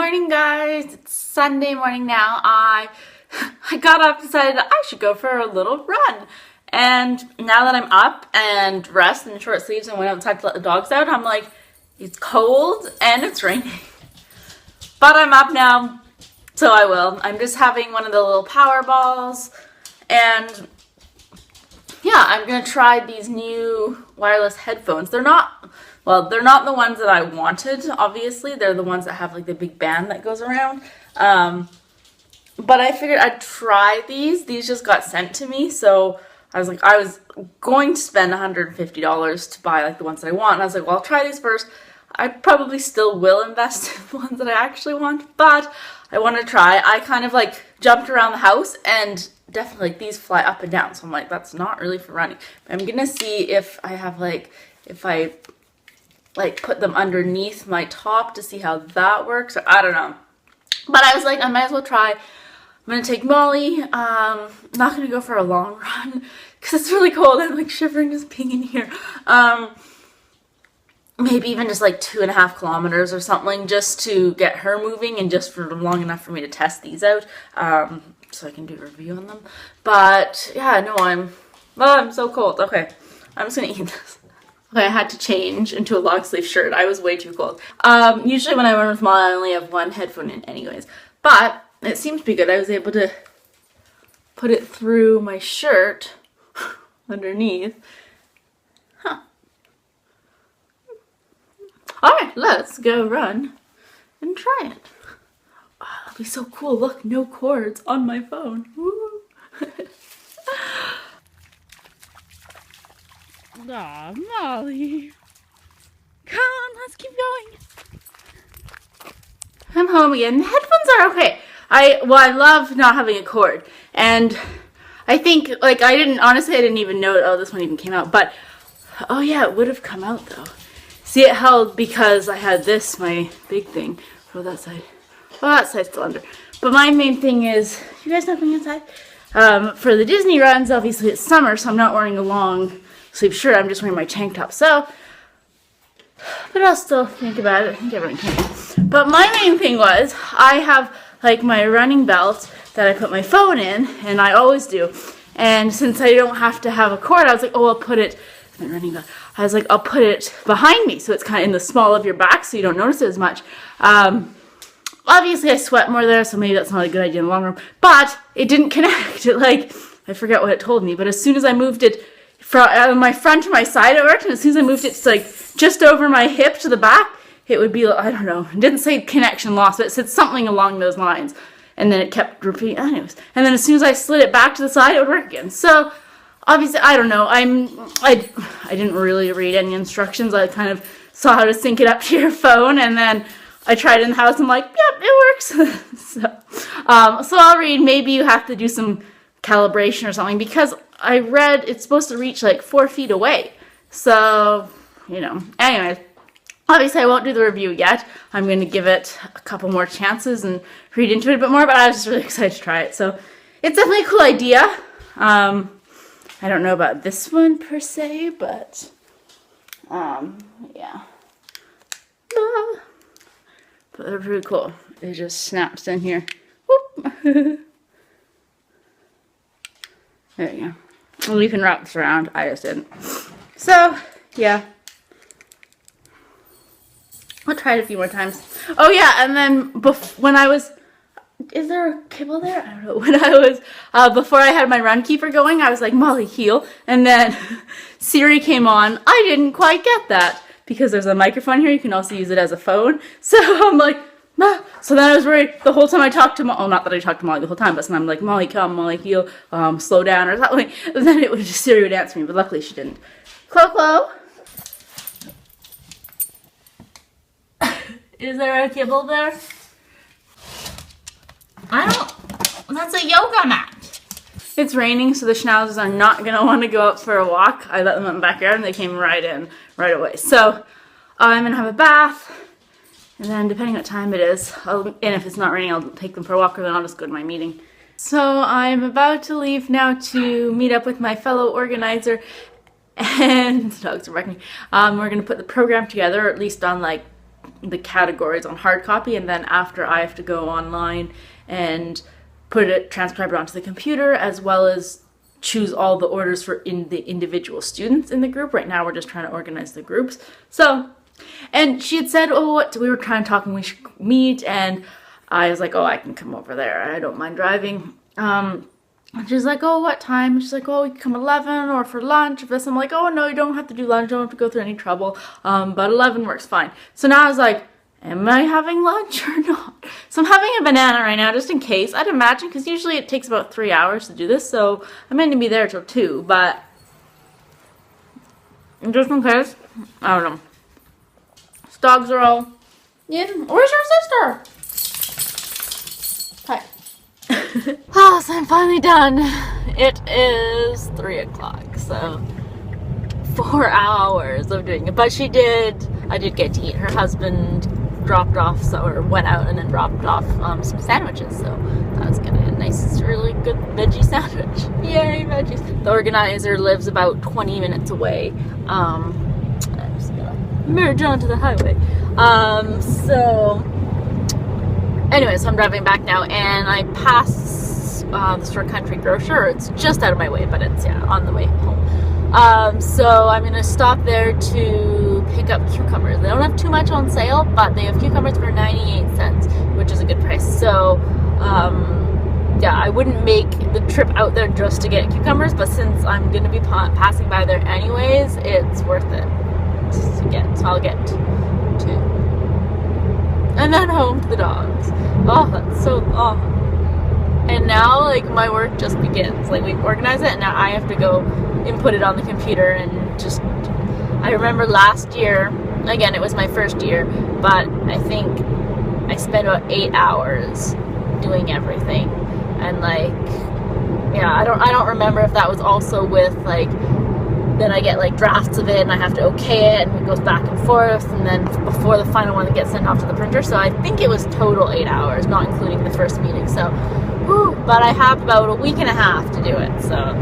morning, guys. It's Sunday morning now. I got up, decided I should go for a little run. And now that I'm up and dressed in short sleeves and went outside to let the dogs out, I'm like, it's cold and it's raining. But I'm up now, so I will. I'm just having one of the little power balls. And yeah, I'm going to try these new wireless headphones. They're not the ones that I wanted, obviously. They're the ones that have like the big band that goes around. But I figured I'd try these. These just got sent to me, so I was going to spend $150 to buy like the ones that I want. And I was like, well, I'll try these first. I probably still will invest in the ones that I actually want, but I want to try. I kind of like jumped around the house and definitely like these fly up and down. So I'm like, that's not really for running. I'm going to see if I have if I put them underneath my top to see how that works. I don't know. But I was like, I might as well try. I'm going to take Molly. I'm not going to go for a long run because it's really cold. I'm like shivering just being in here. Maybe even just like 2.5 kilometers or something just to get her moving and just for long enough for me to test these out. So I can do a review on them. But yeah, no, I'm so cold. Okay, I'm just going to eat this. Okay, I had to change into a long sleeve shirt. I was way too cold. Usually when I run with Molly, I only have one headphone in anyways. But it seemed to be good. I was able to put it through my shirt underneath. Huh. Alright, let's go run and try it. Oh, that'll be so cool. Look, no cords on my phone. Woo. Aw, Molly. Come on, let's keep going. I'm home again. The headphones are okay. I love not having a cord. And I think, I didn't even know, oh, this one even came out. But, oh yeah, it would have come out though. See, it held because I had this, my big thing. Oh, that side. Oh, that side's still under. But my main thing is, you guys not going inside? For the Disney runs, obviously it's summer, so I'm not wearing a long sleeve shirt. I'm just wearing my tank top. So, but I'll still think about it. I think everyone can. But my main thing was, I have like my running belt that I put my phone in, and I always do. And since I don't have to have a cord, I was like, oh, I'll put it, my running belt. I was like, I'll put it behind me so it's kind of in the small of your back so you don't notice it as much. Obviously, I sweat more there, so maybe that's not a good idea in the long run. But it didn't connect. I forget what it told me, but as soon as I moved it from my front to my side, it worked. And as soon as I moved it to just over my hip to the back, it would be, I don't know. It didn't say connection lost, but it said something along those lines. And then it kept repeating. Anyways. And then as soon as I slid it back to the side, it would work again. So obviously, I don't know. I didn't really read any instructions. I kind of saw how to sync it up to your phone, and then I tried it in the house. I'm like, yep, it works. So I'll read. Maybe you have to do some calibration or something because I read it's supposed to reach 4 feet away. So, Anyways, obviously I won't do the review yet. I'm going to give it a couple more chances and read into it a bit more. But I was just really excited to try it. So it's definitely a cool idea. I don't know about this one per se, but yeah. But they're pretty cool. It just snaps in here. Whoop. There you go. Well, you can wrap this around. I just didn't. So, yeah. I'll try it a few more times. Oh, yeah, and then when I was... Is there a kibble there? I don't know. When I was, before I had my run keeper going, I was like, Molly, heel. And then Siri came on. I didn't quite get that because there's a microphone here. You can also use it as a phone. So I'm like, nah. So then I was worried the whole time I talked to Molly. Oh, not that I talked to Molly the whole time, but I'm like, Molly, come, Molly, heel, slow down or something. And then Siri would answer me, but luckily she didn't. Clo. Is there a kibble there? That's a yoga mat. It's raining, so the schnauzers are not going to want to go out for a walk. I let them out in the backyard, and they came right in right away. So I'm going to have a bath, and then depending what time it is, and if it's not raining, I'll take them for a walk, or then I'll just go to my meeting. So I'm about to leave now to meet up with my fellow organizer, and the dogs are barking. We're going to put the program together, or at least on the categories on hard copy, and then after I have to go online and transcribe it onto the computer, as well as choose all the orders for the individual students in the group. Right now we're just trying to organize the groups. So, and she had said, oh, what, we were trying to talk and we should meet, and I was like, oh, I can come over there. I don't mind driving. And she's like, oh, what time? She's like, oh, we can come 11 or for lunch. If this, I'm like, oh, no, you don't have to do lunch. You don't have to go through any trouble. But 11 works fine. So now I was like, am I having lunch or not? So I'm having a banana right now, just in case. I'd imagine, because usually it takes about 3 hours to do this. So I'm going to be there till 2. But just in case, I don't know. These dogs are all in. Where's your sister? Hi. Oh, so I'm finally done. It is 3 o'clock, so 4 hours of doing it. But I did get to eat. Her husband dropped off, or went out and then dropped off some sandwiches, so that was kind of a nice, really good veggie sandwich. Yay, veggies. The organizer lives about 20 minutes away. I'm just gonna merge onto the highway. Anyway, so I'm driving back now, and I pass the store Country Grocer. It's just out of my way, but it's, on the way home. So I'm going to stop there to pick up cucumbers. They don't have too much on sale, but they have cucumbers for 98 cents, which is a good price. So, I wouldn't make the trip out there just to get cucumbers, but since I'm going to be passing by there anyways, it's worth it to get. So I'll get 2. And then home to the dogs. Oh, that's so long. And now, like, my work just begins. Like, we've organized it, and now I have to go input it on the computer and just... I remember last year, again, it was my first year, but I think I spent about 8 hours doing everything. And, like, I don't remember if that was also with, like, then I get like drafts of it and I have to okay it and it goes back and forth, and then before the final one gets sent off to the printer. So I think it was total 8 hours, not including the first meeting. So, but I have about a week and a half to do it. So,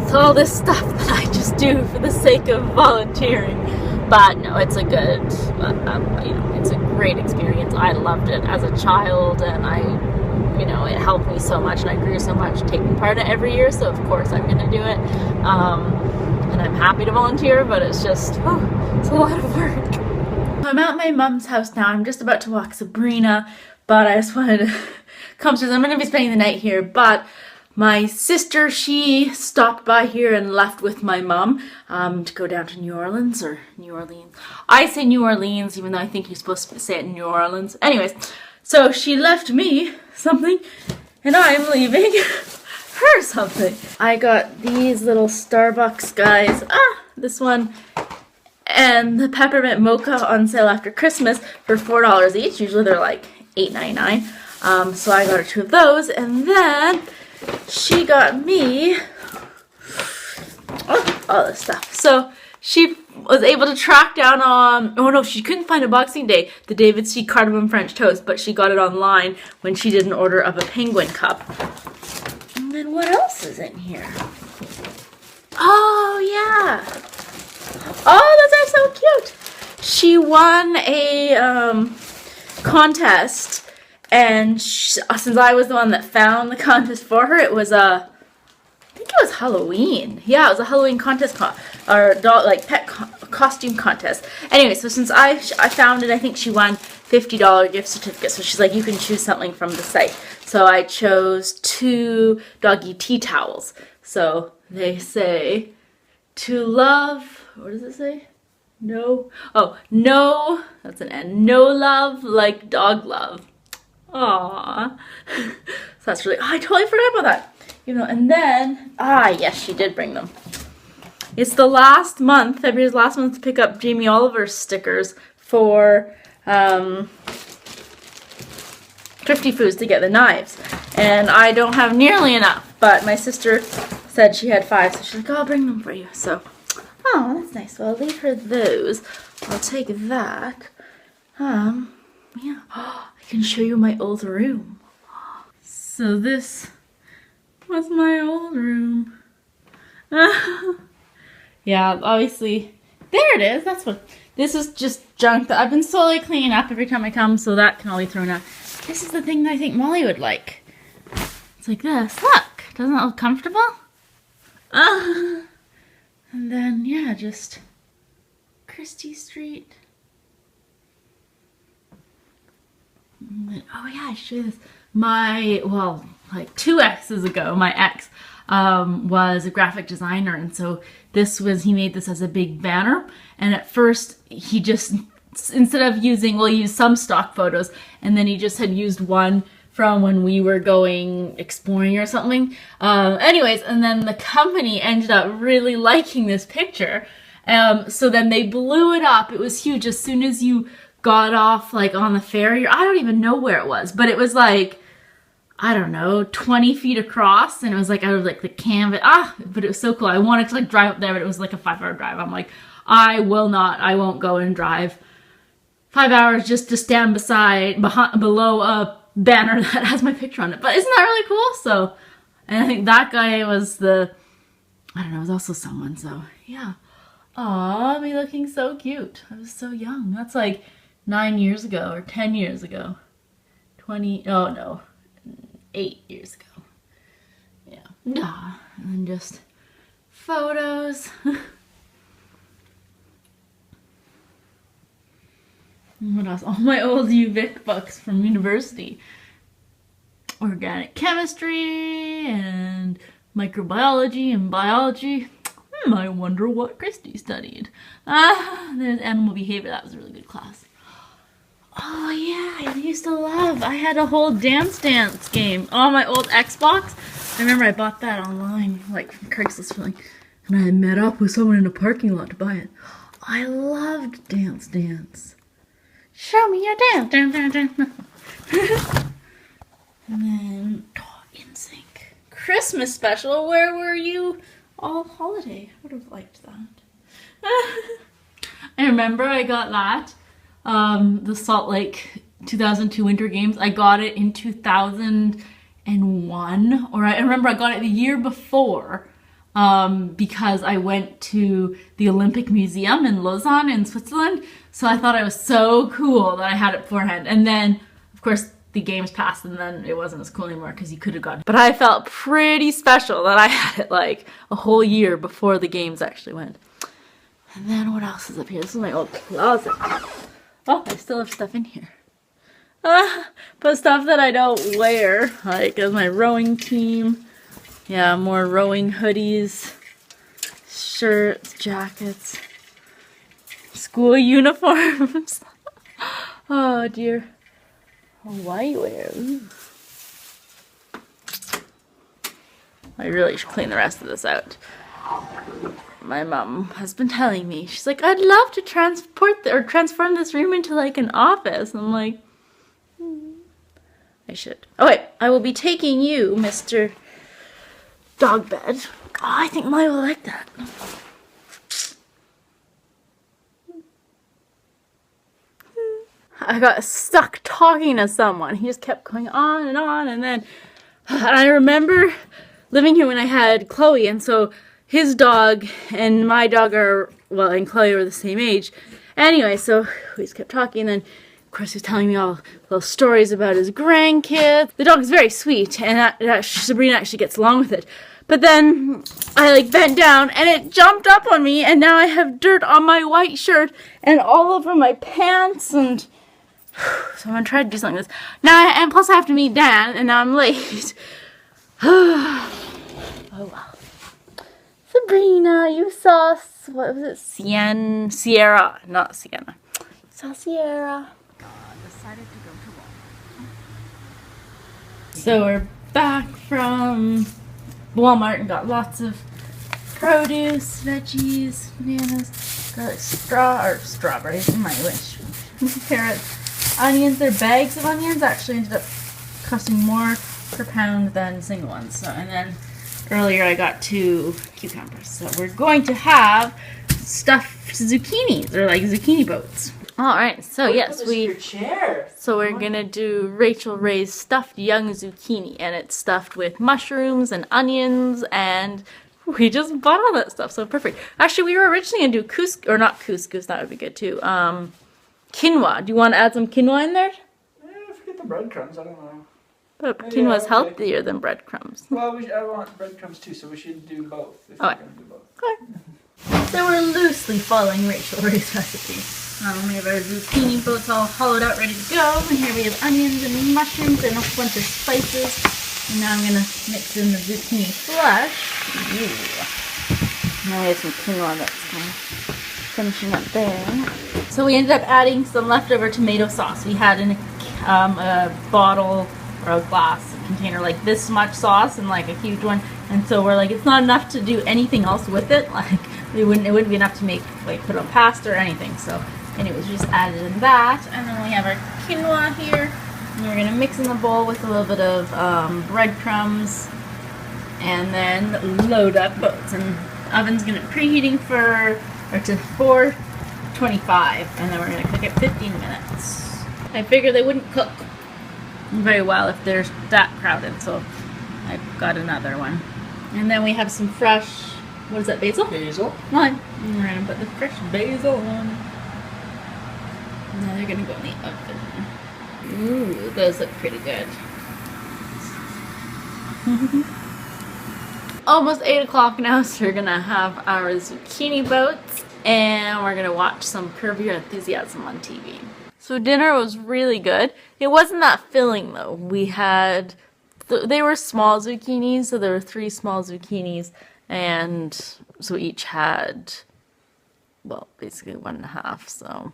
it's all this stuff that I just do for the sake of volunteering. But no, it's a good, it's a great experience. I loved it as a child, and it helped me so much, and I grew so much taking part in it every year, so of course I'm going to do it. And I'm happy to volunteer, but it's just, it's a lot of work. I'm at my mom's house now. I'm just about to walk Sabrina, but I just wanted to come to, I'm going to be spending the night here, but my sister, she stopped by here and left with my mom to go down to New Orleans, or New Orleans. I say New Orleans, even though I think you're supposed to say it in New Orleans. Anyways, so she left me something, and I'm leaving her something. I got these little Starbucks guys. This one and the peppermint mocha on sale after Christmas for $4 each. Usually they're like $8.99. So I got her 2 of those, and then she got me all this stuff. So she was able to track down she couldn't find a Boxing Day, the David C. Cardamom French Toast, but she got it online when she did an order of a penguin cup. And then what else is in here? Oh, yeah. Oh, those are so cute. She won a contest, and since I was the one that found the contest for her, it was I think it was Halloween. Yeah, it was a Halloween contest, pet costume contest. Anyway, so since I found it, I think she won $50 gift certificate. So she's like, you can choose something from the site. So I chose 2 doggy tea towels. So they say, to love, what does it say? No, that's an N. No love like dog love. Aww. So that's really, I totally forgot about that. And then, yes, she did bring them. It's the last month, February's last month, to pick up Jamie Oliver's stickers for Thrifty Foods to get the knives. And I don't have nearly enough, but my sister said she had 5, so she's like, I'll bring them for you. So, that's nice. Well, I'll leave her those. I'll take that. Yeah. I can show you my old room. So this was my old room. Yeah, obviously, there it is. That's This is just junk that I've been slowly cleaning up every time I come, so that can all be thrown out. This is the thing that I think Molly would like. It's like this. Look! Doesn't that look comfortable? And then, yeah, just Christie Street. And then, oh yeah, I should show you this. Like 2 X's ago, my ex was a graphic designer, and so he made this as a big banner, and at first he just, instead of using, he used some stock photos, and then he just had used one from when we were going exploring or something. Anyways, and then the company ended up really liking this picture, so then they blew it up. It was huge. As soon as you got off, like, on the ferry, I don't even know where it was, but it was like, I don't know, 20 feet across, and it was like out of like the canvas. But it was so cool. I wanted to like drive up there, but it was like a 5-hour drive. I'm like, I won't go and drive 5 hours just to stand below a banner that has my picture on it. But isn't that really cool? So, and I think that guy was I don't know, it was also someone, so yeah. Aw, me looking so cute. I was so young. That's like 9 years ago or 10 years ago. 8 years ago. Yeah. And then just photos. What else? All my old UVic books from university. Organic chemistry and microbiology and biology. I wonder what Christy studied. There's animal behavior. That was a really good class. Oh yeah, I used to love. I had a whole Dance game on my old Xbox. I remember I bought that online, like from Craigslist, and I met up with someone in a parking lot to buy it. I loved Dance. Show me your dance. And then NSYNC Christmas special. Where were you all holiday? I would have liked that. I remember I got that. The Salt Lake 2002 Winter Games. I got it in 2001, or I remember I got it the year before, because I went to the Olympic Museum in Lausanne in Switzerland, so I thought I was so cool that I had it beforehand. And then, of course, the games passed, and then it wasn't as cool anymore because you could have gotten it. But I felt pretty special that I had it like a whole year before the games actually went. And then what else is up here? This is my old closet. Oh, I still have stuff in here. But stuff that I don't wear, like as my rowing team. Yeah, more rowing hoodies, shirts, jackets, school uniforms. Oh dear. Whitewear. Ooh. I really should clean the rest of this out. My mom has been telling me, she's like, I'd love to transform this room into like an office. And I'm like, I should. Oh wait, I will be taking you, Mr. Dog Bed. Oh, I think Molly will like that. I got stuck talking to someone. He just kept going on, and then I remember living here when I had Chloe, and so his dog and my dog and Chloe were the same age. Anyway, so we just kept talking, and then of course he was telling me all little stories about his grandkids. The dog is very sweet, and Sabrina actually gets along with it. But then I like bent down and it jumped up on me, and now I have dirt on my white shirt and all over my pants, and so I'm gonna try to do something like this. Now, and plus I have to meet Dan, and now I'm late. Oh well. Sabrina, you saw, what was it? Sierra, not Sienna. You saw Sierra. Decided to go to Walmart. So we're back from Walmart and got lots of produce, veggies, bananas, garlic, strawberries, in my wish, carrots, onions. They're bags of onions. Actually ended up costing more per pound than single ones. So, and then earlier I got 2 cucumbers. So we're going to have stuffed zucchinis, or like zucchini boats. All right, so yes, so we're gonna do Rachel Ray's stuffed young zucchini, and it's stuffed with mushrooms and onions and We just bought all that stuff, so perfect. Actually, we were originally gonna do couscous, or not couscous, that would be good too. Quinoa. Do you want to add some quinoa in there? Forget the breadcrumbs, I don't know. But quinoa's healthier than breadcrumbs. Well, I want breadcrumbs too, so we should do both. If Okay. we're gonna do both. Okay. So we're loosely following Rachel Ray's recipe. We have our zucchini boats all hollowed out, ready to go. And here we have onions and mushrooms and a bunch of spices. And now I'm going to mix in the zucchini flesh. Ooh. Now we have some quinoa that's kind of finishing up there. So we ended up adding some leftover tomato sauce. We had in a bottle or a glass container like this much sauce and like a huge one. And so we're like, it's not enough to do anything else with it. Like it wouldn't be enough to make, like, put on pasta or anything. So anyways, we just added in that. And then we have our quinoa here. And we're going to mix in the bowl with a little bit of breadcrumbs. And then load up boats. And the oven's going to preheating to 425. And then we're going to cook it 15 minutes. I figure they wouldn't cook very well if they're that crowded. So I got another one. And then we have some fresh, what is that, basil? Basil. One. And we're going to put the fresh basil on. Now they're going to go in the oven. Ooh, those look pretty good. Almost 8 o'clock now, so we're going to have our zucchini boats. And we're going to watch some Curb Your Enthusiasm on TV. So dinner was really good. It wasn't that filling though. We had... they were small zucchinis, so there were 3 small zucchinis, and so each had, well, basically 1.5, so,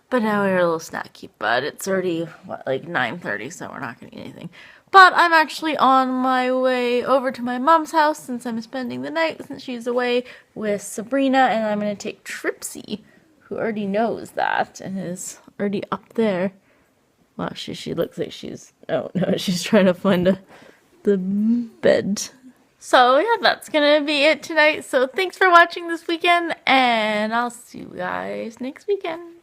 But now we're a little snacky, but it's already, what, like 9:30, so we're not going to eat anything. But I'm actually on my way over to my mom's house since I'm spending the night, since she's away with Sabrina, and I'm going to take Tripsy, who already knows that, and is already up there. Well, she looks like she's... Oh, no, she's trying to find the bed. So, yeah, that's gonna be it tonight. So, thanks for watching this weekend, and I'll see you guys next weekend.